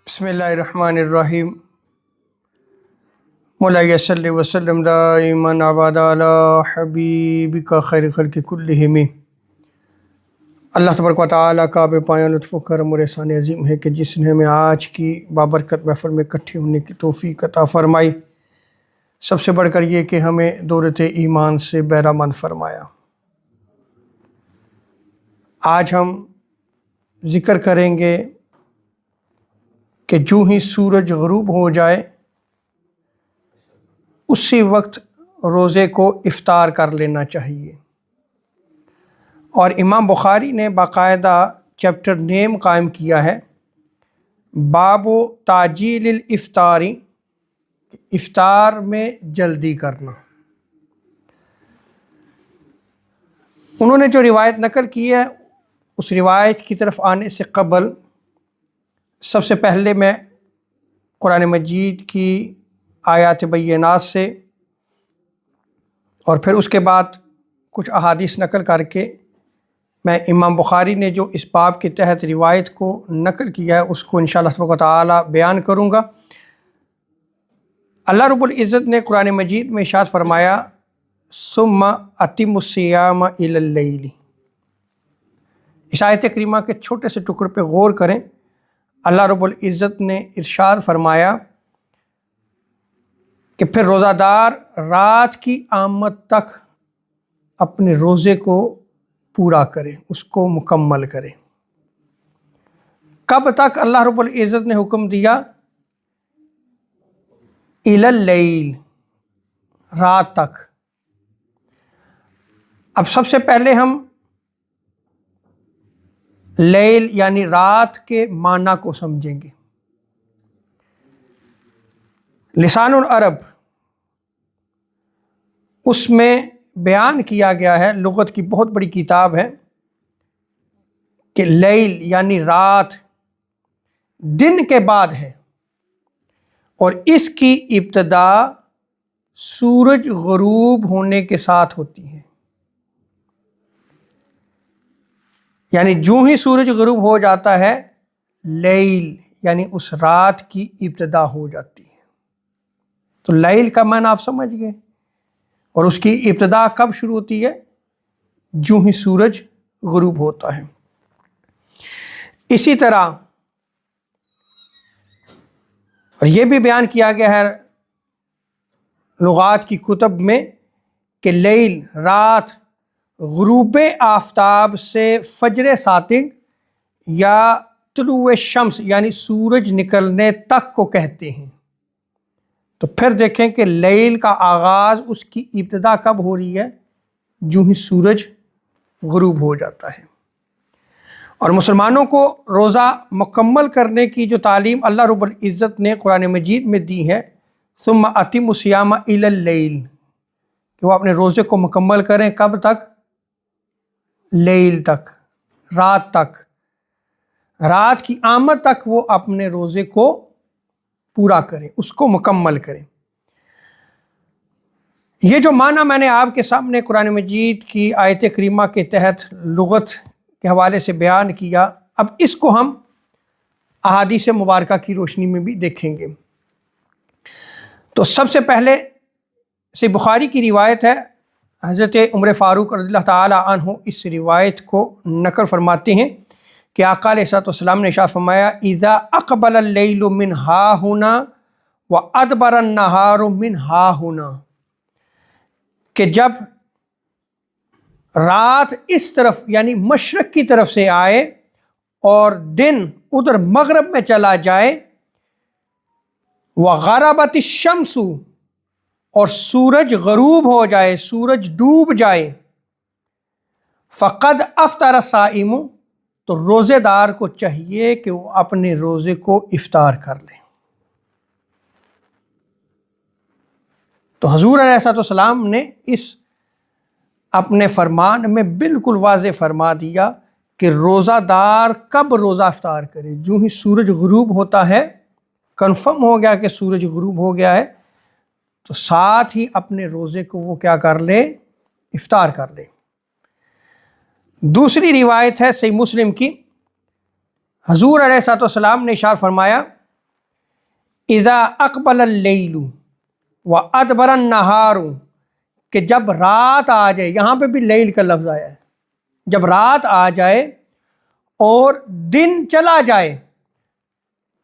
بسم اللہ الرحمن الرحیم مولاي صلی وسلم دائما ابدا علی حبیبک خیر خلق کلہم۔ اللہ تبارک و تعالیٰ کا بے پایان لطف و کرم اور احسان عظیم ہے کہ جس نے ہمیں آج کی بابرکت محفل میں اکٹھے ہونے کی توفیق عطا فرمائی، سب سے بڑھ کر یہ کہ ہمیں دولت ایمان سے بہرہ مند فرمایا۔ آج ہم ذکر کریں گے کہ جو ہی سورج غروب ہو جائے اسی وقت روزے کو افطار کر لینا چاہیے، اور امام بخاری نے باقاعدہ چیپٹر نیم قائم کیا ہے، باب و تعجیل الافطاری، افطار میں جلدی کرنا۔ انہوں نے جو روایت نقل کی ہے اس روایت کی طرف آنے سے قبل سب سے پہلے میں قرآن مجید کی آیات بینات سے اور پھر اس کے بعد کچھ احادیث نقل کر کے میں امام بخاری نے جو اس باب کے تحت روایت کو نقل کیا ہے اس کو انشاءاللہ تبارک و تعالی بیان کروں گا۔ اللہ رب العزت نے قرآن مجید میں ارشاد فرمایا ثم اتموا الصیام الی اللیل۔ اس آیت کریمہ کے چھوٹے سے ٹکڑے پہ غور کریں۔ اللہ رب العزت نے ارشاد فرمایا کہ پھر روزہ دار رات کی آمد تک اپنے روزے کو پورا کرے، اس کو مکمل کرے۔ کب تک اللہ رب العزت نے حکم دیا؟ الی اللیل، رات تک۔ اب سب سے پہلے ہم لیل یعنی رات کے معنی کو سمجھیں گے۔ لسان العرب اس میں بیان کیا گیا ہے، لغت کی بہت بڑی کتاب ہے، کہ لیل یعنی رات دن کے بعد ہے، اور اس کی ابتدا سورج غروب ہونے کے ساتھ ہوتی ہے۔ یعنی جو ہی سورج غروب ہو جاتا ہے لیل یعنی اس رات کی ابتدا ہو جاتی ہے۔ تو لیل کا معنی آپ سمجھ گئے، اور اس کی ابتدا کب شروع ہوتی ہے؟ جو ہی سورج غروب ہوتا ہے۔ اسی طرح اور یہ بھی بیان کیا گیا ہے لغات کی کتب میں کہ لیل رات غروب آفتاب سے فجر صادق یا طلوع شمس یعنی سورج نکلنے تک کو کہتے ہیں۔ تو پھر دیکھیں کہ لیل کا آغاز، اس کی ابتدا کب ہو رہی ہے؟ جو ہی سورج غروب ہو جاتا ہے۔ اور مسلمانوں کو روزہ مکمل کرنے کی جو تعلیم اللہ رب العزت نے قرآن مجید میں دی ہے ثم اتموا الصیام الی اللیل، کہ وہ اپنے روزے کو مکمل کریں، کب تک؟ لیل تک، رات تک، رات کی آمد تک وہ اپنے روزے کو پورا کریں، اس کو مکمل کریں۔ یہ جو معنی میں نے آپ کے سامنے قرآن مجید کی آیت کریمہ کے تحت لغت کے حوالے سے بیان کیا، اب اس کو ہم احادیث مبارکہ کی روشنی میں بھی دیکھیں گے۔ تو سب سے پہلے سے بخاری کی روایت ہے، حضرت عمر فاروق رضی اللہ تعالیٰ عنہ اس روایت کو نقل فرماتے ہیں کہ آقا علیہ الصلوۃ والسلام نے ارشاد فرمایا اذا اقبل اللیل من ہاہنا وادبر النہار من ہاہنا، کہ جب رات اس طرف یعنی مشرق کی طرف سے آئے اور دن ادھر مغرب میں چلا جائے، وغربت الشمس، اور سورج غروب ہو جائے، سورج ڈوب جائے، فقد افطر الصائم، تو روزے دار کو چاہیے کہ وہ اپنے روزے کو افطار کر لے۔ تو حضور علیہ الصلوۃ والسلام نے اس اپنے فرمان میں بالکل واضح فرما دیا کہ روزہ دار کب روزہ افطار کرے؟ جو ہی سورج غروب ہوتا ہے، کنفرم ہو گیا کہ سورج غروب ہو گیا ہے، تو ساتھ ہی اپنے روزے کو وہ کیا کر لے؟ افطار کر لے۔ دوسری روایت ہے صحیح مسلم کی، حضور علیہ الصلوۃ والسلام نے ارشاد فرمایا اذا اقبل اللیل و ادبر النہار، کہ جب رات آ جائے، یہاں پہ بھی لیل کا لفظ آیا ہے، جب رات آ جائے اور دن چلا جائے۔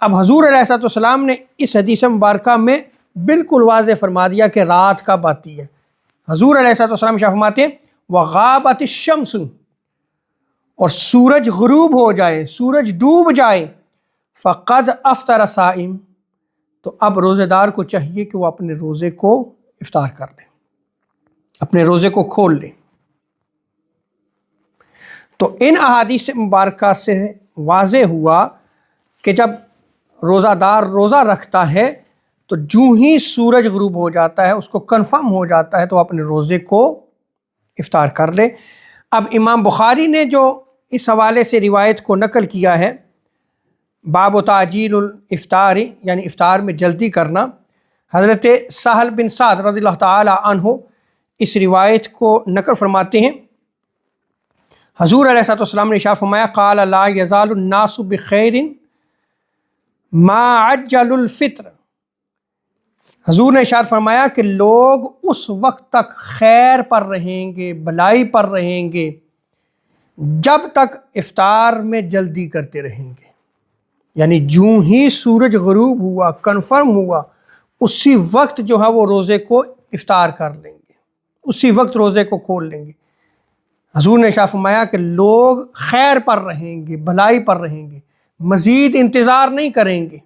اب حضور علیہ السلام نے اس حدیث مبارکہ میں بالکل واضح فرما دیا کہ رات کب آتی ہے۔ حضور علیہ السلام فرماتے ہیں وغابت الشمس، اور سورج غروب ہو جائے، سورج ڈوب جائے، فقد افطر صائم، تو اب روزے دار کو چاہیے کہ وہ اپنے روزے کو افطار کر لیں، اپنے روزے کو کھول لیں۔ تو ان احادیث مبارکہ سے واضح ہوا کہ جب روزہ دار روزہ رکھتا ہے تو جو ہی سورج غروب ہو جاتا ہے، اس کو کنفرم ہو جاتا ہے تو اپنے روزے کو افطار کر لے۔ اب امام بخاری نے جو اس حوالے سے روایت کو نقل کیا ہے، باب تعجیل الافطار، یعنی افطار میں جلدی کرنا، حضرت سہل بن سعد رضی اللہ تعالی عنہ اس روایت کو نقل فرماتے ہیں۔ حضور علیہ السلام نے ارشاد فرمایا قال لا یزال الناس بخیر ما عجل الفطر، حضور نے ارشاد فرمایا کہ لوگ اس وقت تک خیر پر رہیں گے، بھلائی پر رہیں گے جب تک افطار میں جلدی کرتے رہیں گے، یعنی جو ہی سورج غروب ہوا، کنفرم ہوا، اسی وقت جو ہے وہ روزے کو افطار کر لیں گے، اسی وقت روزے کو کھول لیں گے۔ حضور نے ارشاد فرمایا کہ لوگ خیر پر رہیں گے، بھلائی پر رہیں گے، مزید انتظار نہیں کریں گے۔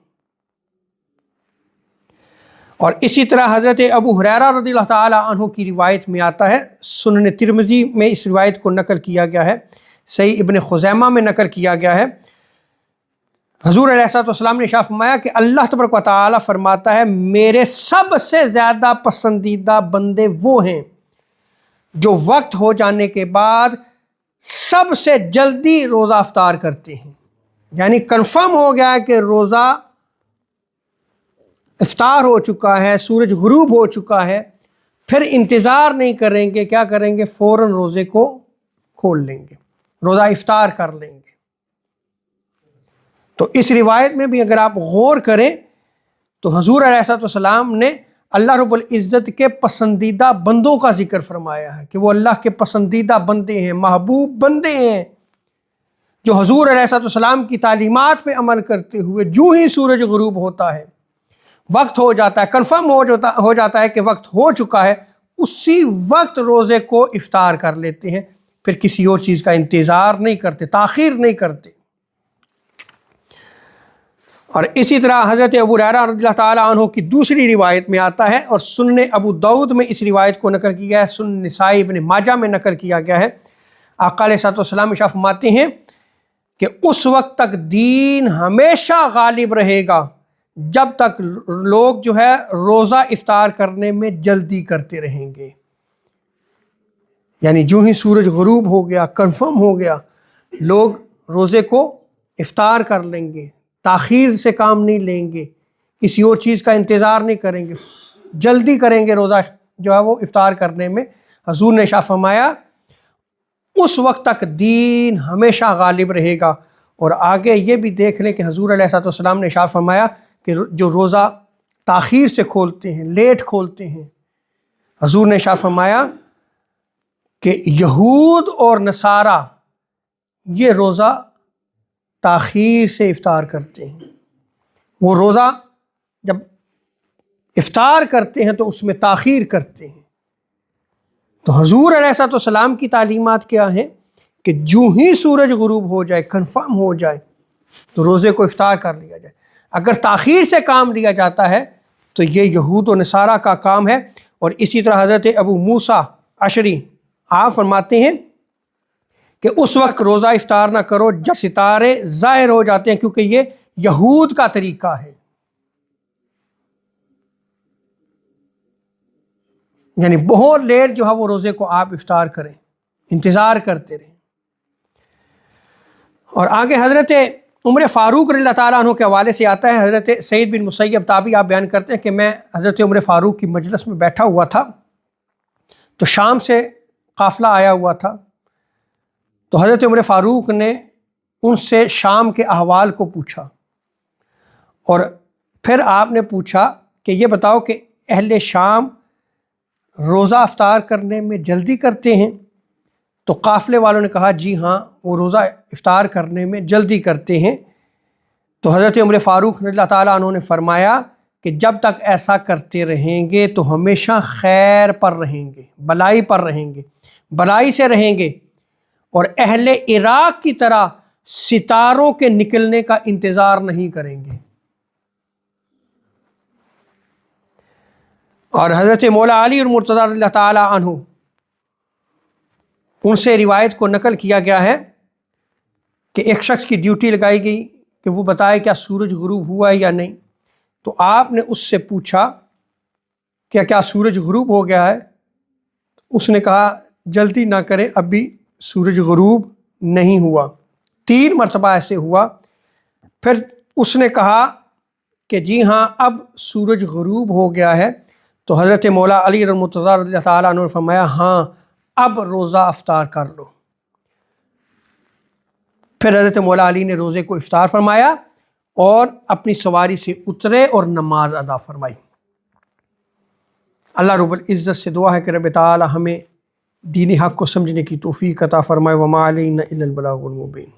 اور اسی طرح حضرت ابو ہریرہ رضی اللہ تعالی عنہ کی روایت میں آتا ہے، سنن ترمذی میں اس روایت کو نقل کیا گیا ہے، صحیح ابن خزیمہ میں نقل کیا گیا ہے۔ حضور علیہ السلام نے ارشاد فرمایا کہ اللہ تبارک و تعالی فرماتا ہے میرے سب سے زیادہ پسندیدہ بندے وہ ہیں جو وقت ہو جانے کے بعد سب سے جلدی روزہ افطار کرتے ہیں، یعنی کنفرم ہو گیا ہے کہ روزہ افطار ہو چکا ہے، سورج غروب ہو چکا ہے، پھر انتظار نہیں کریں گے، کیا کریں گے؟ فوراً روزے کو کھول لیں گے، روزہ افطار کر لیں گے۔ تو اس روایت میں بھی اگر آپ غور کریں تو حضور علیہ السلام نے اللہ رب العزت کے پسندیدہ بندوں کا ذکر فرمایا ہے کہ وہ اللہ کے پسندیدہ بندے ہیں، محبوب بندے ہیں، جو حضور علیہ السلام کی تعلیمات پہ عمل کرتے ہوئے جو ہی سورج غروب ہوتا ہے، وقت ہو جاتا ہے، کنفرم ہو جاتا ہے کہ وقت ہو چکا ہے، اسی وقت روزے کو افطار کر لیتے ہیں، پھر کسی اور چیز کا انتظار نہیں کرتے، تاخیر نہیں کرتے۔ اور اسی طرح حضرت ابو ہریرہ رضی اللہ تعالیٰ عنہ کی دوسری روایت میں آتا ہے، اور سنن ابو داؤد میں اس روایت کو نقل کیا ہے، سنن نسائی ابن ماجہ میں نقل کیا گیا ہے۔ آقا علیہ السلام ارشاد فرماتے ہیں کہ اس وقت تک دین ہمیشہ غالب رہے گا جب تک لوگ جو ہے روزہ افطار کرنے میں جلدی کرتے رہیں گے، یعنی جو ہی سورج غروب ہو گیا، کنفرم ہو گیا، لوگ روزے کو افطار کر لیں گے، تاخیر سے کام نہیں لیں گے، کسی اور چیز کا انتظار نہیں کریں گے، جلدی کریں گے روزہ جو ہے وہ افطار کرنے میں۔ حضور نے ارشاد فرمایا اس وقت تک دین ہمیشہ غالب رہے گا۔ اور آگے یہ بھی دیکھ لیں کہ حضور علیہ السلام نے ارشاد فرمایا کہ جو روزہ تاخیر سے کھولتے ہیں، لیٹ کھولتے ہیں، حضور نے ارشاد فرمایا کہ یہود اور نصارہ یہ روزہ تاخیر سے افطار کرتے ہیں، وہ روزہ جب افطار کرتے ہیں تو اس میں تاخیر کرتے ہیں۔ تو حضور علیہ السلام کی تعلیمات کیا ہیں کہ جو ہی سورج غروب ہو جائے، کنفرم ہو جائے تو روزے کو افطار کر لیا جائے۔ اگر تاخیر سے کام لیا جاتا ہے تو یہ یہود و نصارہ کا کام ہے۔ اور اسی طرح حضرت ابو موسیٰ اشعری آپ فرماتے ہیں کہ اس وقت روزہ افطار نہ کرو جب ستارے ظاہر ہو جاتے ہیں، کیونکہ یہ یہود کا طریقہ ہے، یعنی بہت لیٹ جو ہے وہ روزے کو آپ افطار کریں، انتظار کرتے رہیں۔ اور آگے حضرت عمر فاروق رضی اللہ تعالیٰ عنہ کے حوالے سے آتا ہے، حضرت سعید بن مسیب تابعی آپ بیان کرتے ہیں کہ میں حضرت عمر فاروق کی مجلس میں بیٹھا ہوا تھا، تو شام سے قافلہ آیا ہوا تھا، تو حضرت عمر فاروق نے ان سے شام کے احوال کو پوچھا، اور پھر آپ نے پوچھا کہ یہ بتاؤ کہ اہل شام روزہ افطار کرنے میں جلدی کرتے ہیں؟ تو قافلے والوں نے کہا جی ہاں، وہ روزہ افطار کرنے میں جلدی کرتے ہیں۔ تو حضرت عمر فاروق رضی اللہ تعالیٰ عنہ نے فرمایا کہ جب تک ایسا کرتے رہیں گے تو ہمیشہ خیر پر رہیں گے، بلائی پر رہیں گے، بلائی سے رہیں گے، اور اہل عراق کی طرح ستاروں کے نکلنے کا انتظار نہیں کریں گے۔ اور حضرت مولا علی اور مرتضیٰ رضی اللہ تعالیٰ عنہ، ان سے روایت کو نقل کیا گیا ہے کہ ایک شخص کی ڈیوٹی لگائی گئی کہ وہ بتائے کیا سورج غروب ہوا ہے یا نہیں۔ تو آپ نے اس سے پوچھا کہ کیا سورج غروب ہو گیا ہے؟ اس نے کہا جلدی نہ کریں، ابھی سورج غروب نہیں ہوا۔ 3 مرتبہ ایسے ہوا۔ پھر اس نے کہا کہ جی ہاں اب سورج غروب ہو گیا ہے۔ تو حضرت مولا علی اور مرتضیٰ رضی اللہ تعالیٰ عنہ نے فرمایا ہاں اب روزہ افطار کر لو۔ پھر حضرت مولا علی نے روزے کو افطار فرمایا اور اپنی سواری سے اترے اور نماز ادا فرمائی۔ اللہ رب العزت سے دعا ہے کہ رب تعالی ہمیں دینی حق کو سمجھنے کی توفیق عطا فرمائے۔ وما علینا الا البلاغ المبین۔